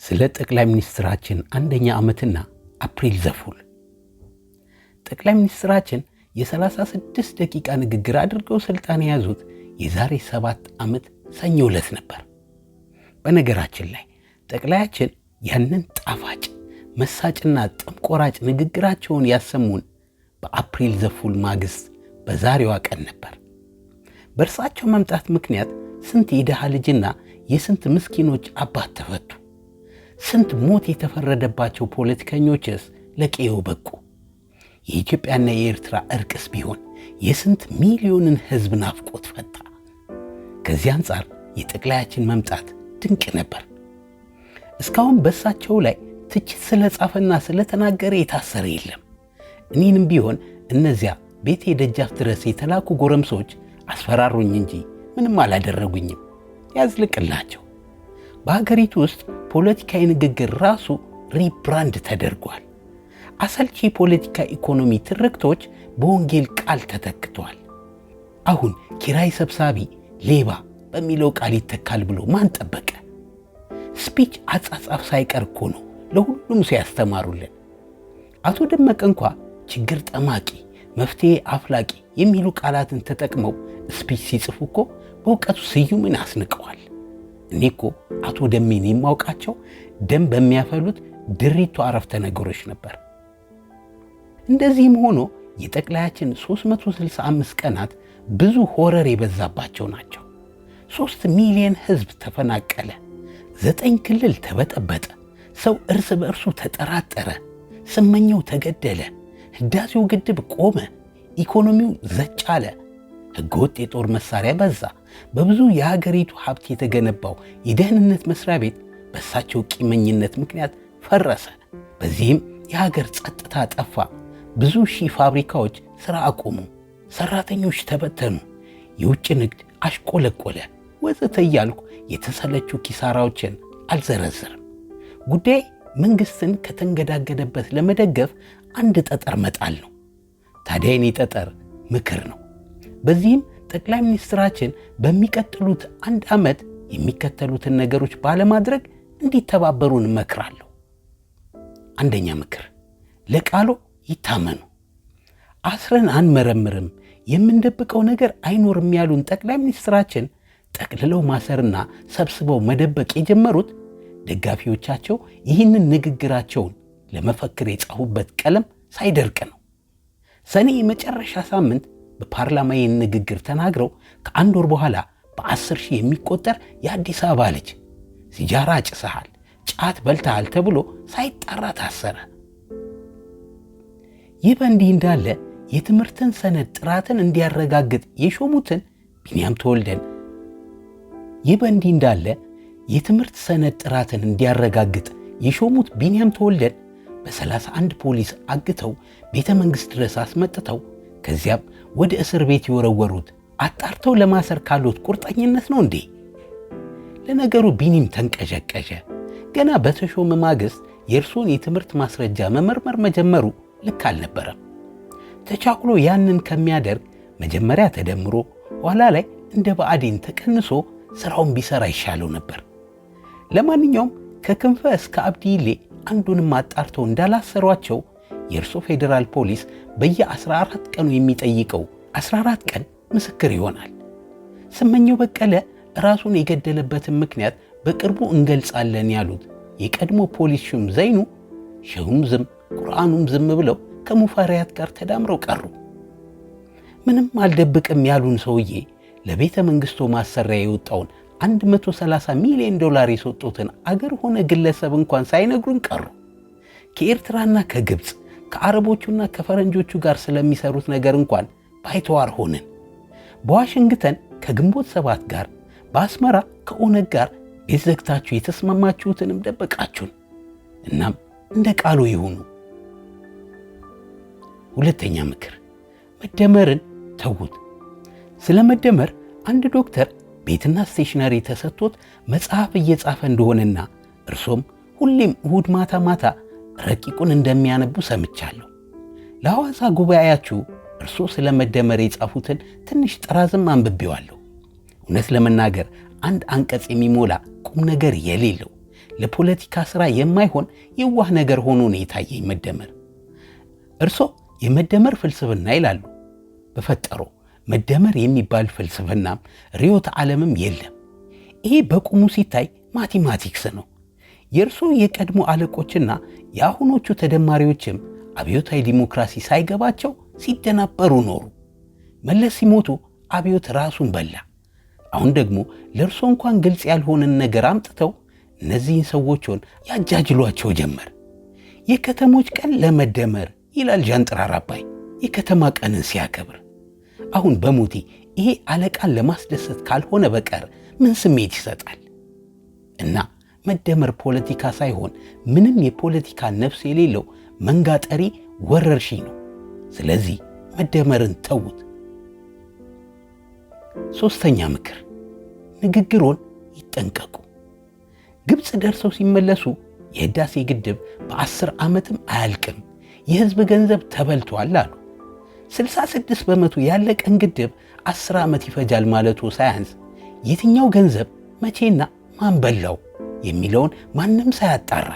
ስለ ጠቅላይ ሚኒስትራችን አንደኛ ዓመትና አፕሪል ዘፉል። ጠቅላይ ሚኒስትራችን የ36 ደቂቃ ንግግር አድርገው ስልጣን የያዙት የዛሬ 7 ዓመት ሰኞ ዕለት ነበር። በነገራችን ላይ ጠቅላያችን ያንን ጣፋጭ መሳጭና ጥምቆራጭ ንግግራቸውን ያሰሙን በአፕሪል ዘፉል ማግስት በዛሬዋ ቀን ነበር። በእርሳቸው መምጣት ምክንያት ስንት የድሃ ልጅና የስንት ምስኪኖች አባት ተፈቱ። ስንት ሞት የተፈረደባቸው ፖለቲከኞችስ ለቀየው በቁ። የኢትዮጵያና የኤርትራ እርቅስ ቢሆን የስንት ሚሊዮንን ሕዝብ ናፍቆት ፈታ። ከዚህ አንጻር የጠቅላያችን መምጣት ድንቅ ነበር። እስካሁን በእሳቸው ላይ ትችት ስለጻፈና ስለተናገረ የታሰረ የለም። እኔንም ቢሆን እነዚያ ቤቴ ደጃፍ ድረስ የተላኩ ጎረምሶች አስፈራሩኝ እንጂ ምንም አላደረጉኝም። ያዝልቅላቸው። በሀገሪቱ ውስጥ ፖለቲካዊ ንግግር ራሱ ሪብራንድ ተደርጓል። አሰልቺ የፖለቲካ ኢኮኖሚ ትርክቶች በወንጌል ቃል ተተክተዋል። አሁን ኪራይ ሰብሳቢ፣ ሌባ በሚለው ቃል ይተካል ብሎ ማን ጠበቀ? ስፒች አጻጻፍ ሳይቀር እኮ ነው ለሁሉም ሰው ያስተማሩልን። አቶ ደመቀ እንኳ ችግር ጠማቂ፣ መፍትሄ አፍላቂ የሚሉ ቃላትን ተጠቅመው ስፒች ሲጽፉ እኮ በእውቀቱ ስዩምን አስንቀዋል። እኔ እኮ አቶ ደሜን የማውቃቸው ደም በሚያፈሉት ድሪቶ አረፍተ ነገሮች ነበር። እንደዚህም ሆኖ የጠቅላያችን 365 ቀናት ብዙ ሆረር የበዛባቸው ናቸው። 3 ሚሊዮን ሕዝብ ተፈናቀለ። 9 ክልል ተበጠበጠ። ሰው እርስ በእርሱ ተጠራጠረ። ስመኘው ተገደለ። ህዳሴው ግድብ ቆመ። ኢኮኖሚው ዘጭ አለ። ሕገወጥ የጦር መሳሪያ በዛ። በብዙ የሀገሪቱ ሀብት የተገነባው የደህንነት መስሪያ ቤት በእሳቸው ቂመኝነት ምክንያት ፈረሰ። በዚህም የሀገር ጸጥታ ጠፋ። ብዙ ሺህ ፋብሪካዎች ሥራ አቆሙ። ሠራተኞች ተበተኑ። የውጭ ንግድ አሽቆለቆለ፣ ወዘተ እያልኩ የተሰለቹ ኪሳራዎችን አልዘረዝርም። ጉዳይ መንግሥትን ከተንገዳገደበት ለመደገፍ አንድ ጠጠር መጣል ነው። ታዲያ የኔ ጠጠር ምክር ነው። በዚህም ጠቅላይ ሚኒስትራችን በሚቀጥሉት 1 ዓመት የሚከተሉትን ነገሮች ባለማድረግ እንዲተባበሩን እመክራለሁ። አንደኛ ምክር፣ ለቃሎ ይታመኑ። አስረን አንመረምርም፣ የምንደብቀው ነገር አይኖርም ያሉን ጠቅላይ ሚኒስትራችን ጠቅልለው ማሰርና ሰብስበው መደበቅ የጀመሩት ደጋፊዎቻቸው ይህንን ንግግራቸውን ለመፈክር የጻፉበት ቀለም ሳይደርቅ ነው። ሰኔ የመጨረሻ ሳምንት በፓርላማ ይህን ንግግር ተናግረው ከ1 ወር በኋላ በ10 ሺህ የሚቆጠር የአዲስ አበባ ልጅ ሲጃራ ጭሰሃል፣ ጫት በልተሃል ተብሎ ሳይጣራ ታሰረ። ይህ በእንዲህ እንዳለ የትምህርትን ሰነድ ጥራትን እንዲያረጋግጥ የሾሙትን ቢንያም ተወልደን የትምህርት ሰነድ ጥራትን እንዲያረጋግጥ የሾሙት ቢንያም ተወልደን በ31 ፖሊስ አግተው ቤተ መንግሥት ድረስ አስመጥተው ከዚያም ወደ እስር ቤት የወረወሩት አጣርተው ለማሰር ካሉት ቁርጠኝነት ነው እንዴ? ለነገሩ ቢኒም ተንቀዠቀዠ። ገና በተሾመ ማግስት የእርሶን የትምህርት ማስረጃ መመርመር መጀመሩ ልክ አልነበረም። ተቻኩሎ ያንን ከሚያደርግ መጀመሪያ ተደምሮ ኋላ ላይ እንደ ብአዴን ተቀንሶ ሥራውን ቢሠራ ይሻለው ነበር። ለማንኛውም ከክንፈ እስከ አብዲይሌ አንዱንም አጣርተው እንዳላሰሯቸው የእርሶ ፌዴራል ፖሊስ በየ14 ቀኑ የሚጠይቀው 14 ቀን ምስክር ይሆናል። ስመኘው በቀለ ራሱን የገደለበትን ምክንያት በቅርቡ እንገልጻለን ያሉት የቀድሞ ፖሊስ ሹም ዘይኑ ሸሁም ዝም ቁርአኑም ዝም ብለው ከሙፈሪያት ጋር ተዳምረው ቀሩ። ምንም አልደብቅም ያሉን ሰውዬ ለቤተ መንግሥቱ ማሰሪያ የወጣውን $130 ሚሊዮን የሰጡትን አገር ሆነ ግለሰብ እንኳን ሳይነግሩን ቀሩ። ከኤርትራና ከግብፅ ከአረቦቹና ከፈረንጆቹ ጋር ስለሚሰሩት ነገር እንኳን ባይተዋር ሆንን። በዋሽንግተን ከግንቦት 7 ጋር፣ በአስመራ ከኦነግ ጋር ቤት ዘግታችሁ የተስማማችሁትንም ደበቃችሁን። እናም እንደ ቃሉ ይሁኑ። ሁለተኛ ምክር፣ መደመርን ተዉት። ስለ መደመር አንድ ዶክተር ቤትና ስቴሽነሪ ተሰጥቶት መጽሐፍ እየጻፈ እንደሆነና እርሶም ሁሌም እሁድ ማታ ማታ ረቂቁን እንደሚያነቡ ሰምቻለሁ። ለሐዋሳ ጉባኤያችሁ እርሶ ስለ መደመር የጻፉትን ትንሽ ጥራዝም አንብቤዋለሁ። እውነት ለመናገር አንድ አንቀጽ የሚሞላ ቁም ነገር የሌለው ለፖለቲካ ሥራ የማይሆን የዋህ ነገር ሆኖ ነው የታየኝ መደመር። እርሶ የመደመር ፍልስፍና ይላሉ። በፈጠሮ መደመር የሚባል ፍልስፍናም ርዕዮተ ዓለምም የለም። ይሄ በቁሙ ሲታይ ማቴማቲክስ ነው። የእርሶ የቀድሞ አለቆችና የአሁኖቹ ተደማሪዎችም አብዮታዊ ዲሞክራሲ ሳይገባቸው ሲደናበሩ ኖሩ። መለስ ሲሞቱ አብዮት ራሱን በላ። አሁን ደግሞ ለእርሶ እንኳን ግልጽ ያልሆነን ነገር አምጥተው እነዚህን ሰዎችን ያጃጅሏቸው ጀመር። የከተሞች ቀን ለመደመር ይላል ጃንጥራር አባይ የከተማ ቀንን ሲያከብር። አሁን በሞቴ ይሄ አለቃን ለማስደሰት ካልሆነ በቀር ምን ስሜት ይሰጣል? እና መደመር ፖለቲካ ሳይሆን ምንም የፖለቲካ ነፍስ የሌለው መንጋጠሪ ወረርሽኝ ነው። ስለዚህ መደመርን ተዉት። ሶስተኛ ምክር፣ ንግግሮን ይጠንቀቁ። ግብፅ ደርሰው ሲመለሱ የህዳሴ ግድብ በ10 ዓመትም አያልቅም፣ የህዝብ ገንዘብ ተበልቷል አሉ። 66 በመቶ ያለቀን ግድብ 10 ዓመት ይፈጃል ማለቱ ሳያንስ የትኛው ገንዘብ መቼና ማን በላው የሚለውን ማንም ሳያጣራ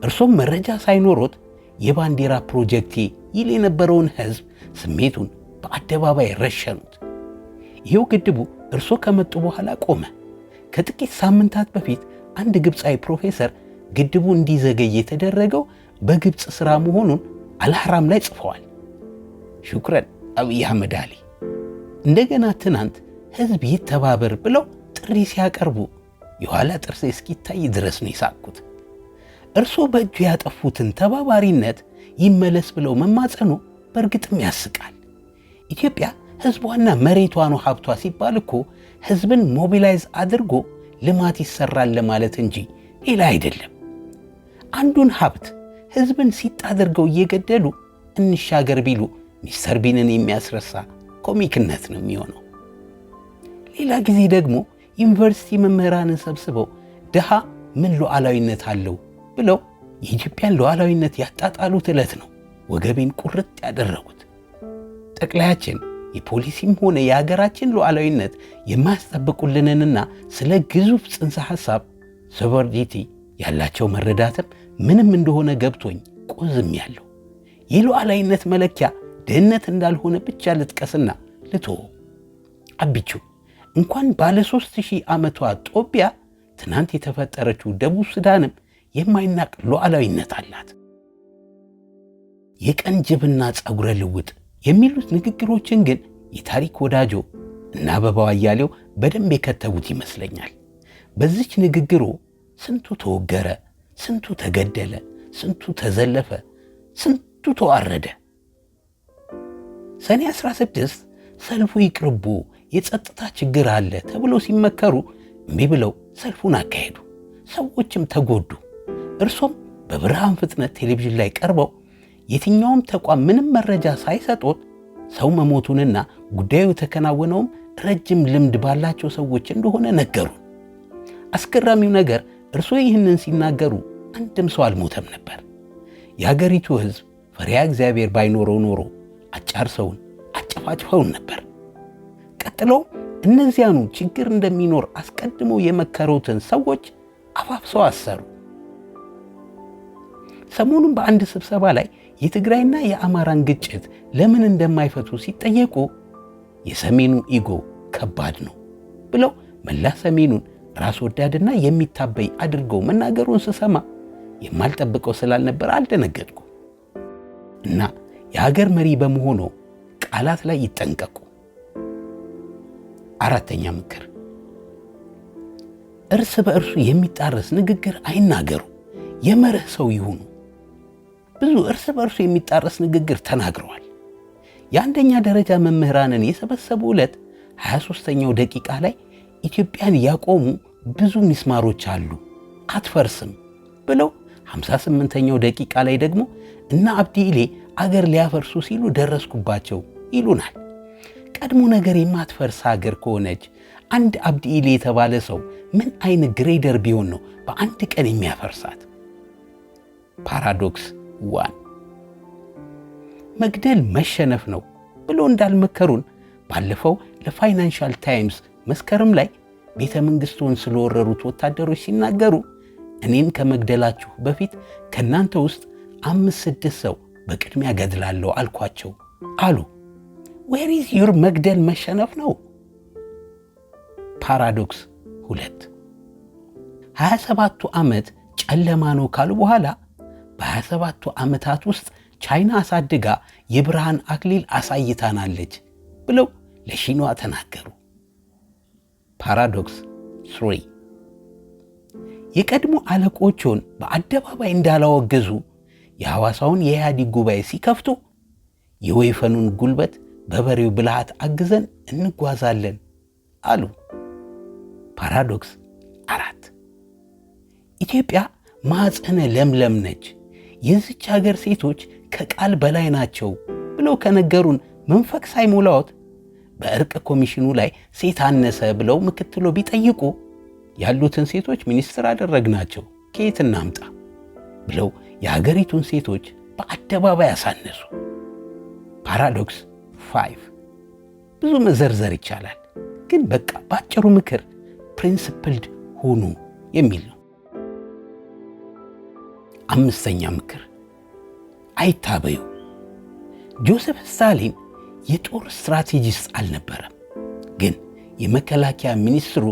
እርሶም መረጃ ሳይኖሮት የባንዲራ ፕሮጀክቴ ይል የነበረውን ህዝብ ስሜቱን በአደባባይ ረሸኑት። ይሄው ግድቡ እርሶ ከመጡ በኋላ ቆመ። ከጥቂት ሳምንታት በፊት አንድ ግብፃዊ ፕሮፌሰር ግድቡ እንዲዘገይ የተደረገው በግብፅ ሥራ መሆኑን አልሐራም ላይ ጽፈዋል። ሹክረን አብይ አህመድ አሊ። እንደገና ትናንት ህዝብ ይተባበር ብለው ጥሪ ሲያቀርቡ የኋላ ጥርሴ እስኪታይ ድረስ ነው የሳቅኩት። እርሶ በእጁ ያጠፉትን ተባባሪነት ይመለስ ብለው መማጸኑ በእርግጥም ያስቃል። ኢትዮጵያ ህዝቧና መሬቷ ነው ሀብቷ ሲባል እኮ ህዝብን ሞቢላይዝ አድርጎ ልማት ይሰራል ለማለት እንጂ ሌላ አይደለም። አንዱን ሀብት ህዝብን ሲጥ አድርገው እየገደሉ እንሻገር ቢሉ ሚስተር ቢንን የሚያስረሳ ኮሚክነት ነው የሚሆነው። ሌላ ጊዜ ደግሞ ዩኒቨርሲቲ መምህራንን ሰብስበው ድሃ ምን ሉዓላዊነት አለው ብለው የኢትዮጵያን ሉዓላዊነት ያጣጣሉት ዕለት ነው ወገቤን ቁርጥ ያደረጉት። ጠቅላያችን የፖሊሲም ሆነ የሀገራችን ሉዓላዊነት የማያስጠብቁልንንና ስለ ግዙፍ ጽንሰ ሐሳብ ሶቨርኒቲ ያላቸው መረዳትም ምንም እንደሆነ ገብቶኝ ቆዝም ያለው የሉዓላዊነት መለኪያ ድህነት እንዳልሆነ ብቻ ልጥቀስና ልቶ አብቹ እንኳን ባለ 3000 ዓመቷ ጦቢያ ትናንት የተፈጠረችው ደቡብ ሱዳንም የማይናቅ ሉዓላዊነት አላት። የቀን ጅብና ጸጉረ ልውጥ የሚሉት ንግግሮችን ግን የታሪክ ወዳጆ እና አበባው አያሌው በደንብ የከተቡት ይመስለኛል። በዚች ንግግሩ ስንቱ ተወገረ፣ ስንቱ ተገደለ፣ ስንቱ ተዘለፈ፣ ስንቱ ተዋረደ። ሰኔ 16 ሰልፉ ይቅርቡ የጸጥታ ችግር አለ ተብሎ ሲመከሩ እምቢ ብለው ሰልፉን አካሄዱ። ሰዎችም ተጎዱ። እርሶም በብርሃን ፍጥነት ቴሌቪዥን ላይ ቀርበው የትኛውም ተቋም ምንም መረጃ ሳይሰጡት ሰው መሞቱንና ጉዳዩ የተከናወነውም ረጅም ልምድ ባላቸው ሰዎች እንደሆነ ነገሩን። አስገራሚው ነገር እርሶ ይህንን ሲናገሩ አንድም ሰው አልሞተም ነበር። የሀገሪቱ ሕዝብ ፈሪሃ እግዚአብሔር ባይኖረው ኖሮ አጫርሰውን አጨፋጭፈውን ነበር። ቀጥለው እነዚያኑ ችግር እንደሚኖር አስቀድሞ የመከሩትን ሰዎች አፋፍሰው አሰሩ። ሰሞኑን በአንድ ስብሰባ ላይ የትግራይና የአማራን ግጭት ለምን እንደማይፈቱ ሲጠየቁ የሰሜኑ ኢጎ ከባድ ነው ብለው መላ ሰሜኑን ራስ ወዳድና የሚታበይ አድርገው መናገሩን ስሰማ የማልጠብቀው ስላልነበር አልደነገጥኩ እና የሀገር መሪ በመሆኑ ቃላት ላይ ይጠንቀቁ። አራተኛ ምክር፣ እርስ በእርሱ የሚጣረስ ንግግር አይናገሩ፣ የመርህ ሰው ይሁኑ። ብዙ እርስ በእርሱ የሚጣረስ ንግግር ተናግረዋል። የአንደኛ ደረጃ መምህራንን የሰበሰቡ ዕለት 23ኛው ደቂቃ ላይ ኢትዮጵያን ያቆሙ ብዙ ሚስማሮች አሉ አትፈርስም ብለው 58ኛው ደቂቃ ላይ ደግሞ እና አብዲ ኢሌ አገር ሊያፈርሱ ሲሉ ደረስኩባቸው ይሉናል። ቀድሞ ነገር የማትፈርስ ሀገር ከሆነች አንድ አብዲ ኢሌ የተባለ ሰው ምን አይነት ግሬደር ቢሆን ነው በአንድ ቀን የሚያፈርሳት? ፓራዶክስ 1 መግደል መሸነፍ ነው ብሎ እንዳልመከሩን ባለፈው ለፋይናንሻል ታይምስ መስከረም ላይ ቤተ መንግሥቱን ስለወረሩት ወታደሮች ሲናገሩ እኔን ከመግደላችሁ በፊት ከእናንተ ውስጥ 5-6 ሰው በቅድሚያ ገድላለሁ አልኳቸው አሉ። ዌር ኢዝ ዩር መግደል መሸነፍ ነው። ፓራዶክስ 2 27ቱ ዓመት ጨለማ ነው ካሉ በኋላ በ27ቱ ዓመታት ውስጥ ቻይና አሳድጋ የብርሃን አክሊል አሳይታናለች ብለው ለሺኗ ተናገሩ። ፓራዶክስ 3 የቀድሞ አለቆቹን በአደባባይ እንዳላወገዙ የሐዋሳውን የኢህአዴግ ጉባኤ ሲከፍቱ የወይፈኑን ጉልበት በበሬው ብልሃት አግዘን እንጓዛለን አሉ። ፓራዶክስ 4 ኢትዮጵያ ማዕፀነ ለምለም ነች፣ የዚች ሀገር ሴቶች ከቃል በላይ ናቸው ብለው ከነገሩን መንፈቅ ሳይሞላዎት በእርቅ ኮሚሽኑ ላይ ሴት አነሰ ብለው ምክትሎ ቢጠይቁ ያሉትን ሴቶች ሚኒስትር አደረግናቸው ከየት እናምጣ ብለው የሀገሪቱን ሴቶች በአደባባይ አሳነሱ። ፓራዶክስ 5 ብዙ መዘርዘር ይቻላል፣ ግን በቃ ባጭሩ ምክር ፕሪንሲፕልድ ሁኑ የሚል ነው። 5ኛ ምክር አይታበዩ። ጆሴፍ ስታሊን የጦር ስትራቴጂስት አልነበረም፣ ግን የመከላከያ ሚኒስትሩ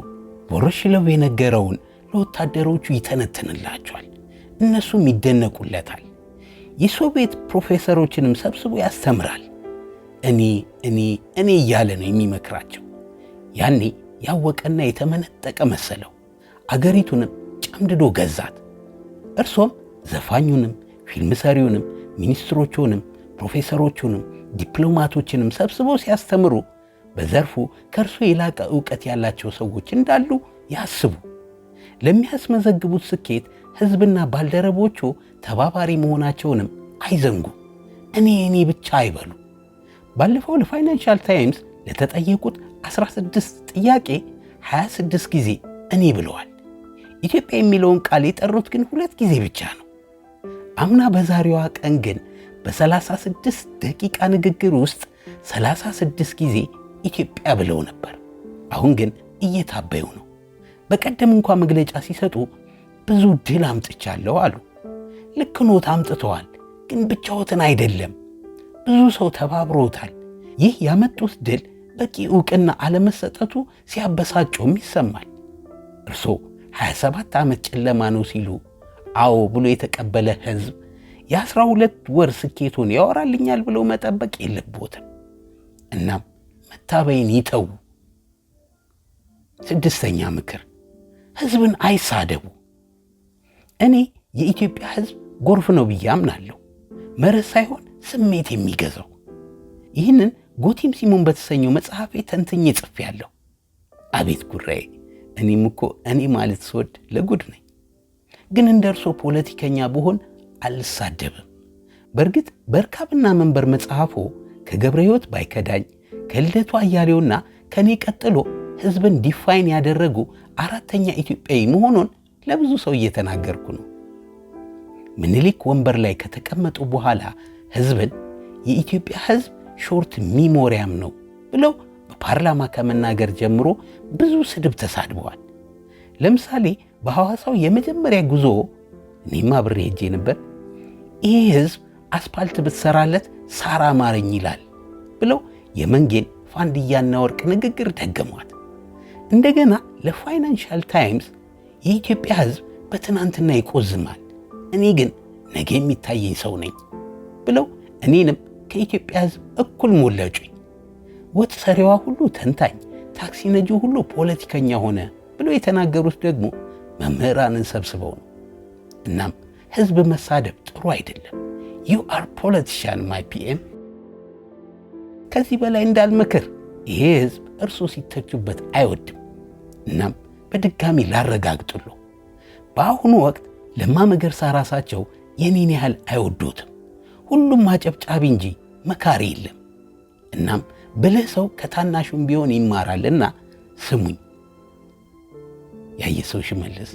ቮሮሽሎቭ የነገረውን ለወታደሮቹ ይተነትንላቸዋል፣ እነሱም ይደነቁለታል። የሶቪየት ፕሮፌሰሮችንም ሰብስቦ ያስተምራል። እኔ እያለ ነው የሚመክራቸው። ያኔ ያወቀና የተመነጠቀ መሰለው፣ አገሪቱንም ጨምድዶ ገዛት። እርሶም ዘፋኙንም ፊልም ሰሪውንም ሚኒስትሮቹንም ፕሮፌሰሮቹንም ዲፕሎማቶችንም ሰብስበው ሲያስተምሩ በዘርፉ ከእርሱ የላቀ ዕውቀት ያላቸው ሰዎች እንዳሉ ያስቡ። ለሚያስመዘግቡት ስኬት ሕዝብና ባልደረቦቹ ተባባሪ መሆናቸውንም አይዘንጉ። እኔ ብቻ አይበሉ። ባለፈው ለፋይናንሻል ታይምስ ለተጠየቁት 16 ጥያቄ 26 ጊዜ እኔ ብለዋል። ኢትዮጵያ የሚለውን ቃል የጠሩት ግን 2 ጊዜ ብቻ ነው። አምና በዛሬዋ ቀን ግን በ36 ደቂቃ ንግግር ውስጥ 36 ጊዜ ኢትዮጵያ ብለው ነበር። አሁን ግን እየታበዩ ነው። በቀደም እንኳ መግለጫ ሲሰጡ ብዙ ድል አምጥቻለሁ አሉ። ልክ ኖት አምጥተዋል፣ ግን ብቻዎትን አይደለም፣ ብዙ ሰው ተባብሮታል። ይህ ያመጡት ድል በቂ ዕውቅና አለመሰጠቱ ሲያበሳጨውም ይሰማል። እርሶ 27 ዓመት ጨለማ ነው ሲሉ አዎ ብሎ የተቀበለ ሕዝብ የ12 ወር ስኬቱን ያወራልኛል ብለው መጠበቅ የለቦትም። እናም መታበይን ይተዉ። 6ኛ ምክር ሕዝብን አይሳደቡ። እኔ የኢትዮጵያ ሕዝብ ጎርፍ ነው ብዬ አምናለሁ፣ መርህ ሳይሆን ስሜት የሚገዛው። ይህንን ጎቲም ሲሞን በተሰኘው መጽሐፌ ተንትኜ ጽፌያለሁ። አቤት ጉራዬ! እኔም እኮ እኔ ማለት ስወድ ለጉድ ነኝ። ግን እንደ እርሶ ፖለቲከኛ ብሆን አልሳደብም። በእርግጥ በርካብና መንበር መጽሐፎ ከገብረ ሕይወት ባይከዳኝ ከልደቱ አያሌውና ከኔ ቀጥሎ ሕዝብን ዲፋይን ያደረጉ 4ኛ ኢትዮጵያዊ መሆኑን ለብዙ ሰው እየተናገርኩ ነው። ምኒልክ ወንበር ላይ ከተቀመጡ በኋላ ሕዝብን የኢትዮጵያ ሕዝብ ሾርት ሚሞሪያም ነው ብለው በፓርላማ ከመናገር ጀምሮ ብዙ ስድብ ተሳድበዋል። ለምሳሌ በሐዋሳው የመጀመሪያ ጉዞ እኔማ አብሬ ሄጄ ነበር። ይሄ ሕዝብ አስፓልት ብትሰራለት ሳራ አማረኝ ይላል ብለው የመንጌን ፋንድያና ወርቅ ንግግር ደገሟት። እንደገና ለፋይናንሻል ታይምስ የኢትዮጵያ ሕዝብ በትናንትና ይቆዝማል፣ እኔ ግን ነገ የሚታየኝ ሰው ነኝ ብለው እኔንም ከኢትዮጵያ ሕዝብ እኩል ሞለጩኝ። ወጥ ሰሪዋ ሁሉ ተንታኝ፣ ታክሲ ነጂው ሁሉ ፖለቲከኛ ሆነ ብለው የተናገሩት ደግሞ መምህራንን ሰብስበው ነው። እናም ሕዝብ መሳደብ ጥሩ አይደለም። ዩ አር ፖለቲሻን ማይ ፒኤም። ከዚህ በላይ እንዳልመክር ይሄ ሕዝብ እርሶ ሲተቹበት አይወድም። እናም በድጋሚ ላረጋግጥሎ በአሁኑ ወቅት ለማ መገርሳ ራሳቸው የኔን ያህል አይወዱትም። ሁሉም አጨብጫቢ እንጂ መካሪ የለም። እናም ብልህ ሰው ከታናሹም ቢሆን ይማራልና ስሙኝ። ያየ ሰው ሽመልስ